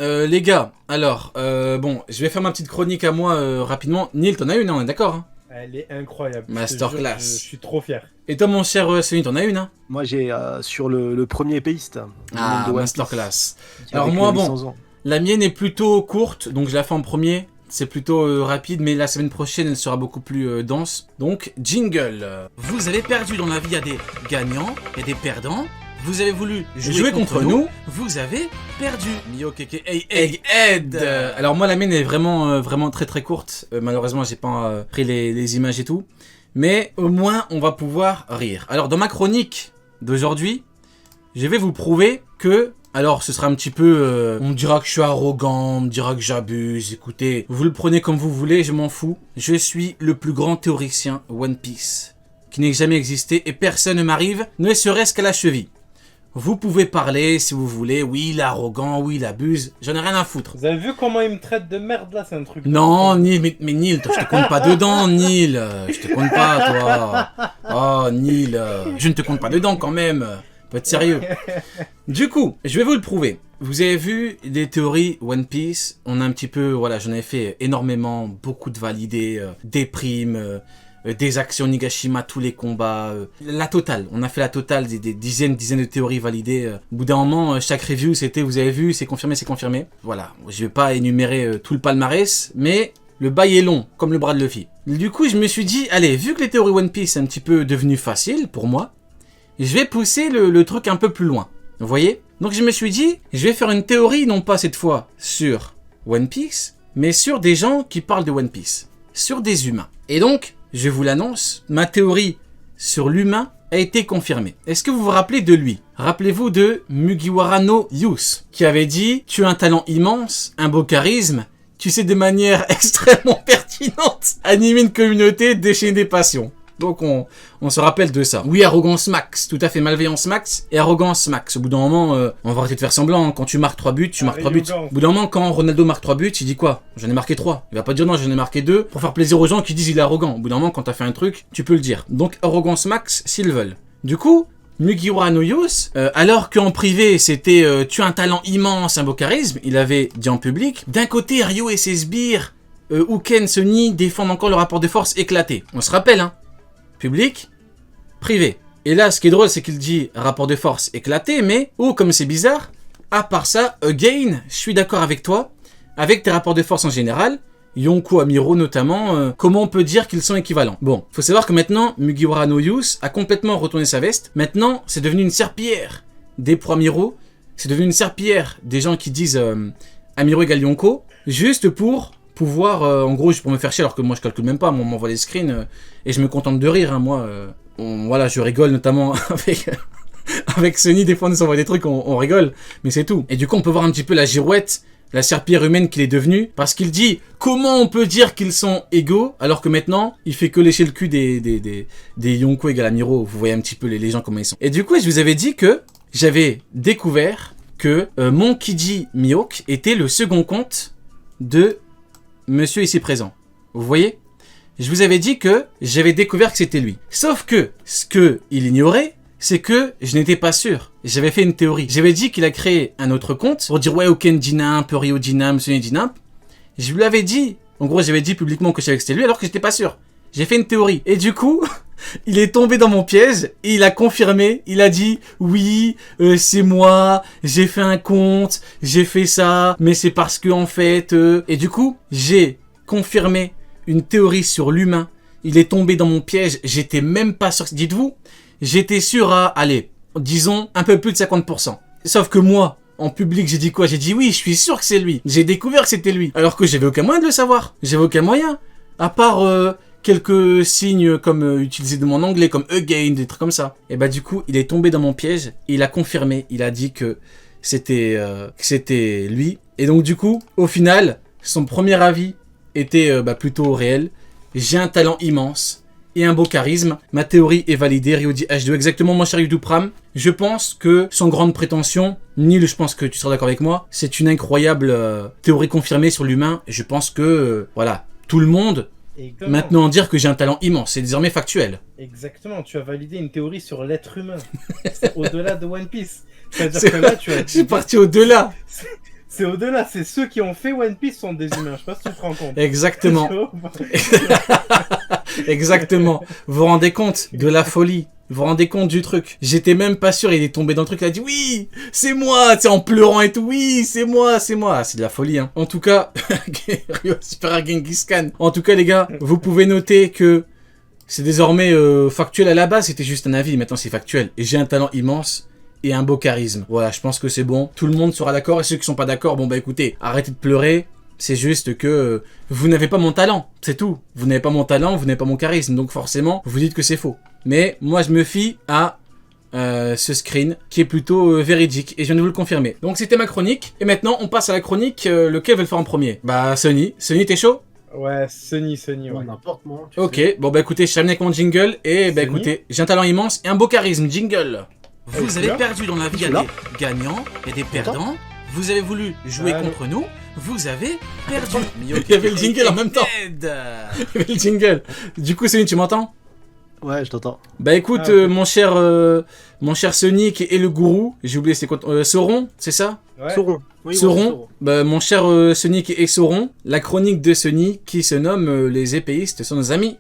Les gars, alors, bon, je vais faire ma petite chronique à moi rapidement. Neil, t'en as une, hein, on est d'accord, hein? Elle est incroyable. Masterclass. Je suis trop fier. Et toi, mon cher Sony, t'en as une, hein? Moi, j'ai sur le premier épéiste. Le monde Ah, de One masterclass. Piece, Alors avec moi, les bon, 800 ans. la mienne est plutôt courte, donc je la fais en premier. C'est plutôt rapide, mais la semaine prochaine, elle sera beaucoup plus dense. Donc, jingle. Vous avez perdu dans la vie, il y a des gagnants et des perdants. Vous avez voulu jouer contre nous, vous avez perdu. Mio Keke Egghead. Alors moi, la mienne est vraiment, vraiment très très courte. Malheureusement, j'ai pas pris les images et tout. Mais au moins, on va pouvoir rire. Alors, dans ma chronique d'aujourd'hui, je vais vous prouver que... Alors, ce sera un petit peu... on me dira que je suis arrogant, on me dira que j'abuse. Écoutez, vous le prenez comme vous voulez, je m'en fous. Je suis le plus grand théoricien One Piece qui n'ait jamais existé et personne ne m'arrive, ne serait-ce qu'à la cheville. Vous pouvez parler si vous voulez, oui, il est arrogant, oui, il abuse, j'en ai rien à foutre. Vous avez vu comment il me traite de merde là? C'est un truc. Non, Neil, mais Neil, je te compte pas dedans, Neil. Je te compte pas, toi. Oh, Neil, je ne te compte pas dedans quand même. Faut être sérieux. Du coup, je vais vous le prouver. Vous avez vu des théories One Piece. On a un petit peu, voilà, j'en ai fait énormément, beaucoup de validés, des primes, des actions Nigashima, tous les combats, la totale. On a fait la totale, des dizaines de théories validées. Au bout d'un moment, chaque review, c'était, vous avez vu, c'est confirmé, c'est confirmé. Voilà, je vais pas énumérer tout le palmarès, mais le bail est long, comme le bras de Luffy. Du coup, je me suis dit, allez, vu que les théories One Piece sont un petit peu devenues faciles pour moi, je vais pousser le truc un peu plus loin. Vous voyez? Donc je me suis dit, je vais faire une théorie, non pas cette fois sur One Piece, mais sur des gens qui parlent de One Piece. Sur des humains. Et donc, je vous l'annonce, ma théorie sur l'humain a été confirmée. Est-ce que vous vous rappelez de lui? Rappelez-vous de Mugiwara no Yus, qui avait dit « Tu as un talent immense, un beau charisme, tu sais de manière extrêmement pertinente animer une communauté, déchaîner des passions. » Donc on se rappelle de ça. Oui, arrogance max, tout à fait, malveillance max et arrogance max. Au bout d'un moment, on va arrêter de faire semblant. Quand tu marques 3 buts, tu marques 3 buts. Au bout d'un moment, quand Ronaldo marque 3 buts, il dit quoi? J'en ai marqué 3. Il va pas dire non, j'en ai marqué 2 pour faire plaisir aux gens qui disent il est arrogant. Au bout d'un moment, quand t'as fait un truc, tu peux le dire. Donc arrogance max s'ils veulent. Du coup, Mugiwara no Yus, alors qu'en privé c'était tu as un talent immense, un beau charisme, il avait dit en public. D'un côté, Ryo et ses sbires, Uken, Sunny défendent encore le rapport de force éclaté. On se rappelle, hein. Public, privé. Et là, ce qui est drôle, c'est qu'il dit rapport de force éclaté, mais, oh, comme c'est bizarre, à part ça, again, je suis d'accord avec toi, avec tes rapports de force en général, Yonko, Amiro notamment, comment on peut dire qu'ils sont équivalents? Bon, faut savoir que maintenant, Mugiwara no Yus a complètement retourné sa veste. Maintenant, c'est devenu une serpillière des pro-Amiro, c'est devenu une serpillière des gens qui disent Amiro égale Yonko, juste pour pouvoir, en gros, pour me faire chier, alors que moi je calcule même pas, on m'envoie les screens et je me contente de rire, hein, moi. Voilà, je rigole notamment avec Sunny, des fois on nous envoie des trucs, on rigole, mais c'est tout. Et du coup, on peut voir un petit peu la girouette, la serpillière humaine qu'il est devenu, parce qu'il dit comment on peut dire qu'ils sont égaux, alors que maintenant, il fait que lécher le cul des Yonko égale Amiro. Vous voyez un petit peu les gens comment ils sont. Et du coup, je vous avais dit que j'avais découvert que Monkey Mihawk était le second compte de monsieur ici présent. Vous voyez? Je vous avais dit que j'avais découvert que c'était lui. Sauf que, ce qu'il ignorait, c'est que je n'étais pas sûr. J'avais fait une théorie. J'avais dit qu'il a créé un autre compte pour dire ouais, Oken Dinam, Rio Dinam, Sunny Dinam. Je lui avais dit, en gros, j'avais dit publiquement que je savais que c'était lui alors que j'étais pas sûr. J'ai fait une théorie. Et du coup, il est tombé dans mon piège et il a confirmé. Il a dit oui, c'est moi, j'ai fait un compte, j'ai fait ça, mais c'est parce que en fait... Et du coup, j'ai confirmé une théorie sur l'humain. Il est tombé dans mon piège. J'étais même pas sûr. Dites-vous, j'étais sûr à, allez, disons, un peu plus de 50%. Sauf que moi, en public, j'ai dit quoi? J'ai dit oui, je suis sûr que c'est lui. J'ai découvert que c'était lui. Alors que j'avais aucun moyen de le savoir. J'avais aucun moyen. À part quelques signes comme utilisés de mon anglais, comme again, des trucs comme ça. Et bah du coup, il est tombé dans mon piège. Il a confirmé. Il a dit que c'était lui. Et donc du coup, au final, son premier avis était plutôt réel. J'ai un talent immense et un beau charisme. Ma théorie est validée. Ryuji H2, exactement, mon cher Yudupram. Je pense que, sans grande prétention, Neil, je pense que tu seras d'accord avec moi, c'est une incroyable théorie confirmée sur l'humain. Je pense que, voilà, tout le monde, exactement, maintenant dire que j'ai un talent immense, c'est désormais factuel. Exactement, tu as validé une théorie sur l'être humain. C'est au-delà de One Piece. C'est-à-dire que là, tu as... Je suis parti au-delà. C'est au-delà, c'est ceux qui ont fait One Piece sont des humains, je sais pas si tu te rends compte. Exactement. Exactement. Vous vous rendez compte de la folie? Vous vous rendez compte du truc? J'étais même pas sûr, il est tombé dans le truc, il a dit oui, c'est moi, tu sais, en pleurant et tout, oui, c'est moi, c'est moi. Ah, c'est de la folie, hein. En tout cas, Ryo Super Genghis Khan. En tout cas, les gars, vous pouvez noter que c'est désormais factuel à la base, c'était juste un avis, maintenant c'est factuel. Et j'ai un talent immense et un beau charisme. Voilà, je pense que c'est bon. Tout le monde sera d'accord, et ceux qui sont pas d'accord, bon bah écoutez, arrêtez de pleurer. C'est juste que vous n'avez pas mon talent, c'est tout. Vous n'avez pas mon talent, vous n'avez pas mon charisme, donc forcément, vous dites que c'est faux. Mais moi, je me fie à ce screen qui est plutôt véridique, et je viens de vous le confirmer. Donc c'était ma chronique, et maintenant on passe à la chronique, lequel veut le faire en premier? Bah Sony. Sony, t'es chaud? Ouais, Sony, ouais. Ouais, n'importe moi. Ok, bon bah écoutez, je suis avec mon jingle, et bah Sony. écoutez, j'ai un talent immense et un beau charisme, jingle. Vous tu avez l'as perdu dans la vie, il y a Tu l'as des gagnants et des perdants. Vous avez voulu jouer Ah, contre nous, vous avez perdu. Il Il y avait le jingle en même temps. Il y avait le jingle. Du coup, Sony, tu m'entends? Ouais, je t'entends. Bah écoute, Ah, ok. mon cher Sonic et le gourou, j'ai oublié c'est quoi, Sauron, c'est ça? Ouais. Sauron. Oui, Sauron, bah mon cher Sonic et Sauron, la chronique de Sonic qui se nomme Les épéistes sont nos amis.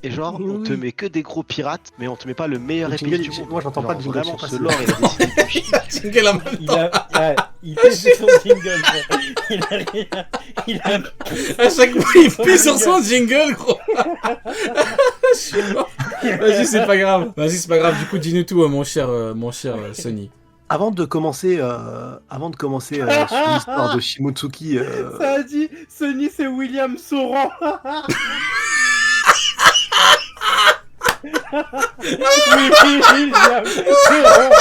Et genre, on te Oui. met que des gros pirates, mais on te met pas le meilleur Le épéiste jingle, du monde. moi, j'entends Genre, pas de jingle, vraiment, je sais ce pas lore, il a décidé de chier. Jingle en même Il temps. il fait son jingle, quoi. Il a À chaque fois, il pisse sur son jingle, gros. Je sais pas. Vas-y, c'est pas grave. Vas-y, c'est pas grave. Du coup, dis-nous tout, mon cher Sony. Avant de commencer sur l'histoire de Shimotsuki, Ça a dit, Sony c'est William Sauron. William Sauron.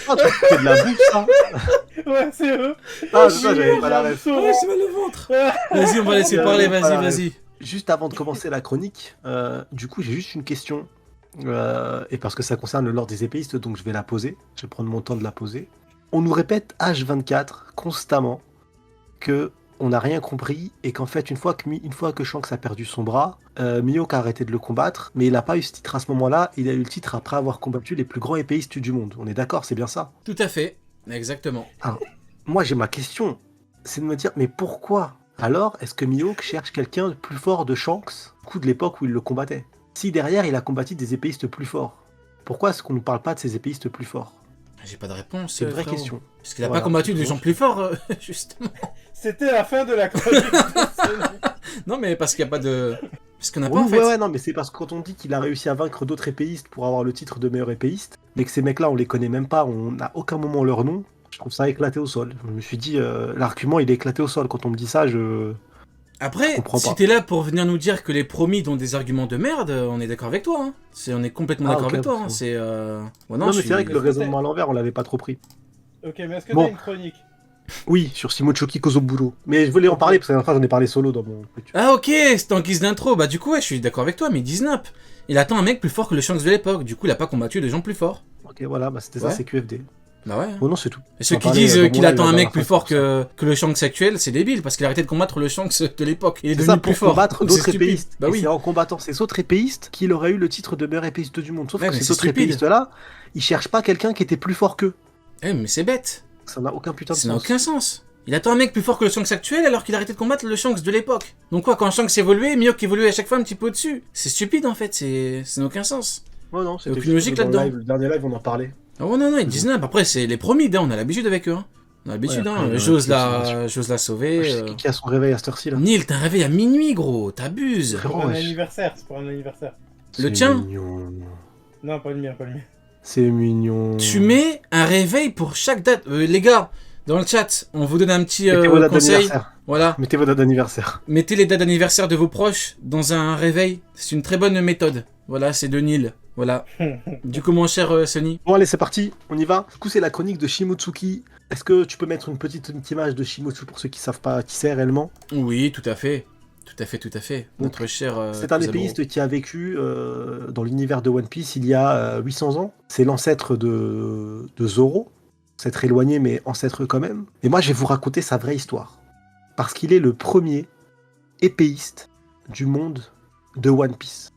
oh, tu fais de la bouffe, ça. Ouais, c'est eux. Ah, c'est ça, j'avais pas la William ref. Sauron. Ouais, c'est mal le ventre. Vas-y, on va laisser parler. Vas-y. Juste avant de commencer la chronique, du coup, j'ai juste une question. Et parce que ça concerne le lore des épéistes, donc je vais la poser. Je vais prendre mon temps de la poser. On nous répète H24 constamment que on n'a rien compris et qu'en fait, une fois que Shanks a perdu son bras, Mihawk a arrêté de le combattre, mais il n'a pas eu ce titre à ce moment-là. Il a eu le titre après avoir combattu les plus grands épéistes du monde. On est d'accord, c'est bien ça? Tout à fait. Exactement. Moi, j'ai ma question. C'est de me dire, mais pourquoi alors est-ce que Mihawk cherche quelqu'un de plus fort de Shanks, au coup de l'époque où il le combattait? Si derrière, il a combattu des épéistes plus forts, pourquoi est-ce qu'on ne parle pas de ces épéistes plus forts? J'ai pas de réponse. C'est une vraie frérot. question. Parce qu'il a Voilà, pas combattu c'est des tout. gens plus forts, justement. C'était la fin de la chronique de Sony. Non, mais parce qu'il y a pas de. Parce qu'on n'a pas Oui, en fait. ouais, non, mais c'est parce que quand on dit qu'il a réussi à vaincre d'autres épéistes pour avoir le titre de meilleur épéiste, mais que ces mecs-là, on les connaît même pas, on n'a aucun moment leur nom, je trouve ça éclaté au sol. Je me suis dit, l'argument, il est éclaté au sol. Quand on me dit ça, je Après, comprends si pas. t'es là pour venir nous dire que les promis ont des arguments de merde, on est d'accord avec toi. Hein. On est complètement d'accord ok, avec toi. bon. Hein. C'est. Ouais, Non, mais je c'est vrai suis- que le raisonnement à l'envers, on l'avait pas trop pris. Ok, mais est-ce que Bon. t'as une chronique? Oui, sur Shimochoki Kozoburo. Mais je voulais en parler parce que la dernière fois, j'en ai parlé solo dans mon truc. Ah ok, c'était en guise d'intro. Bah du coup, ouais, je suis d'accord avec toi, mais 19. Il attend un mec plus fort que le Shanks de l'époque. Du coup, il a pas combattu des gens plus forts. Ok, voilà, bah c'était Ouais. ça, c'est QFD. Bah ouais. Bon, non, c'est tout. Et ceux On qui parlait, disent dans qu'il mon attend live, un la mec dernière plus fois, fort c'est pour que le Shanks actuel, c'est débile parce qu'il a arrêté de combattre le Shanks de l'époque. Il est C'est devenu ça, plus pour fort. combattre Donc, d'autres c'est stupide. épéistes. Bah Et oui. c'est en combattant ces autres épéistes qu'il aurait eu le titre de meilleur épéiste du monde. Sauf Ouais, que mais ces c'est autres stupide. épéistes-là, ils cherchent pas quelqu'un qui était plus fort qu'eux. Eh, mais c'est bête. Ça n'a aucun putain de Ça n'a sens. aucun sens. Il attend un mec plus fort que le Shanks actuel alors qu'il a arrêté de combattre le Shanks de l'époque. Donc quoi, quand Shanks évoluait, Mihawk évoluait à chaque fois un petit peu au-dessus. C'est stupide en fait, ça n'a aucun sens. Ouais, non, c'était aucune juste logique dans le là-dedans. live, le dernier live, on en parlait. Ah ouais, non, ils disent non. Après, c'est les promis, on a l'habitude avec eux. Hein. On a l'habitude, Ouais, hein. après, J'ose ouais, la sauver. Je sais qui a son réveil à cette heure-ci là. Neil, t'as un réveil à minuit, gros. T'abuses. Frérot, Pour un wesh. anniversaire, c'est pour un anniversaire. Le C'est tien mignon. Non, pas le mien, pas le mien. C'est mignon. Tu mets un réveil pour chaque date. Les gars, dans le chat, on vous donne un petit Mettez vos dates conseil. d'anniversaire. Voilà. Mettez vos dates d'anniversaire. Mettez les dates d'anniversaire de vos proches dans un réveil. C'est une très bonne méthode. Voilà, c'est de Neil. Voilà. Du coup, mon cher Sony. Bon, allez, c'est parti, on y va. Du coup, c'est la chronique de Shimotsuki. Est-ce que tu peux mettre une petite image de Shimotsuki pour ceux qui savent pas qui c'est réellement? Oui, tout à fait. Tout à fait. Notre cher. C'est un Kusaburo. épéiste qui a vécu dans l'univers de One Piece il y a 800 ans. C'est l'ancêtre de Zoro. s'être éloigné, mais ancêtre quand même. Et moi, je vais vous raconter sa vraie histoire. Parce qu'il est le premier épéiste du monde de One Piece.